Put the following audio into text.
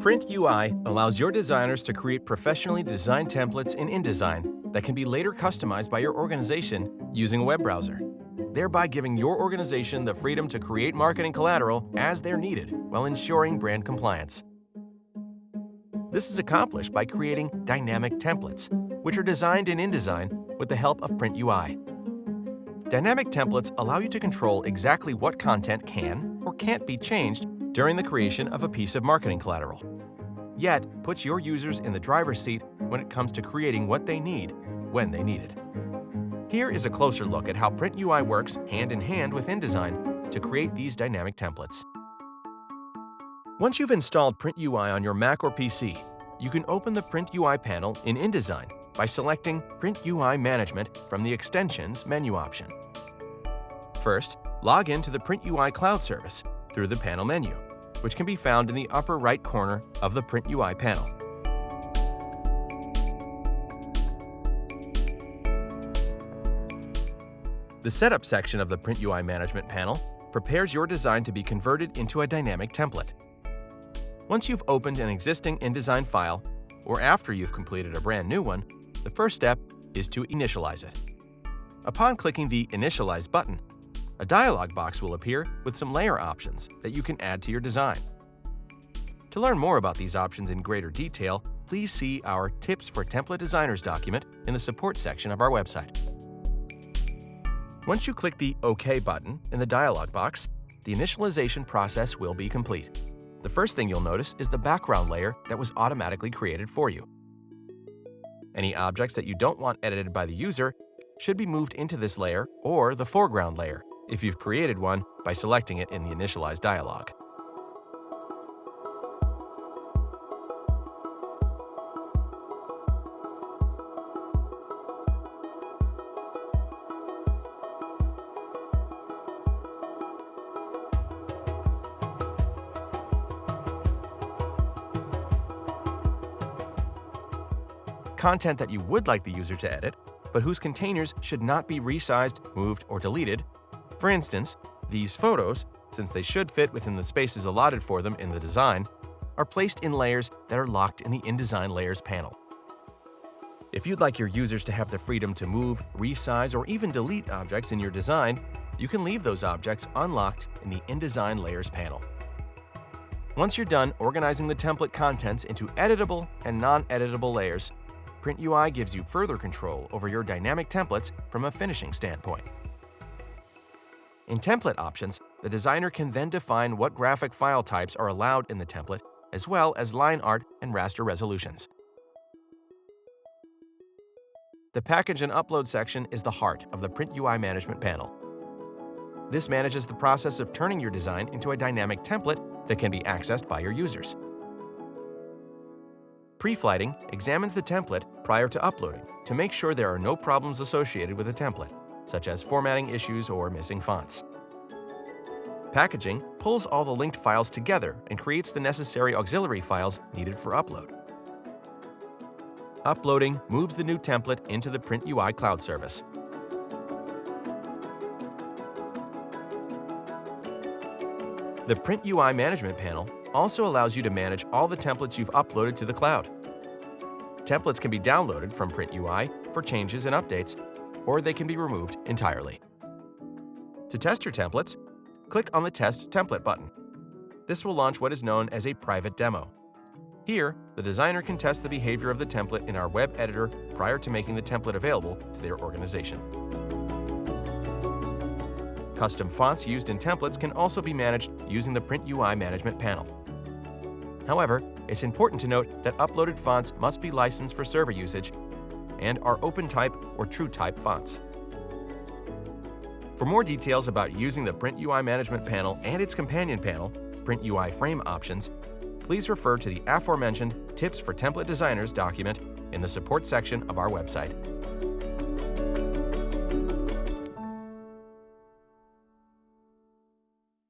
PrintUI allows your designers to create professionally designed templates in InDesign that can be later customized by your organization using a web browser, thereby giving your organization the freedom to create marketing collateral as they're needed while ensuring brand compliance. This is accomplished by creating dynamic templates, which are designed in InDesign with the help of PrintUI. Dynamic templates allow you to control exactly what content can or can't be changed during the creation of a piece of marketing collateral, yet puts your users in the driver's seat when it comes to creating what they need when they need it. Here is a closer look at how PrintUI works hand in hand with InDesign to create these dynamic templates. Once you've installed PrintUI on your Mac or PC, you can open the PrintUI panel in InDesign by selecting PrintUI Management from the Extensions menu option. First, log in to the PrintUI Cloud service through the panel menu, which can be found in the upper right corner of the PrintUI panel. The Setup section of the PrintUI Management panel prepares your design to be converted into a dynamic template. Once you've opened an existing InDesign file, or after you've completed a brand new one, the first step is to initialize it. Upon clicking the Initialize button, a dialog box will appear with some layer options that you can add to your design. To learn more about these options in greater detail, please see our Tips for Template Designers document in the support section of our website. Once you click the OK button in the dialog box, the initialization process will be complete. The first thing you'll notice is the background layer that was automatically created for you. Any objects that you don't want edited by the user should be moved into this layer or the foreground layer if you've created one by selecting it in the Initialize dialog. Content that you would like the user to edit, but whose containers should not be resized, moved, or deleted. For instance, these photos, since they should fit within the spaces allotted for them in the design, are placed in layers that are locked in the InDesign Layers panel. If you'd like your users to have the freedom to move, resize, or even delete objects in your design, you can leave those objects unlocked in the InDesign Layers panel. Once you're done organizing the template contents into editable and non-editable layers, PrintUI gives you further control over your dynamic templates from a finishing standpoint. In Template Options, the designer can then define what graphic file types are allowed in the template, as well as line art and raster resolutions. The Package and Upload section is the heart of the PrintUI Management panel. This manages the process of turning your design into a dynamic template that can be accessed by your users. Pre-flighting examines the template prior to uploading to make sure there are no problems associated with the template, such as formatting issues or missing fonts. Packaging pulls all the linked files together and creates the necessary auxiliary files needed for upload. Uploading moves the new template into the PrintUI Cloud service. The PrintUI Management panel also allows you to manage all the templates you've uploaded to the cloud. Templates can be downloaded from PrintUI for changes and updates, or they can be removed entirely. To test your templates, click on the Test Template button. This will launch what is known as a private demo. Here, the designer can test the behavior of the template in our web editor prior to making the template available to their organization. Custom fonts used in templates can also be managed using the PrintUI Management panel. However, it's important to note that uploaded fonts must be licensed for server usage and are OpenType or TrueType fonts. For more details about using the PrintUI Management panel and its companion panel, PrintUI Frame Options, please refer to the aforementioned Tips for Template Designers document in the support section of our website.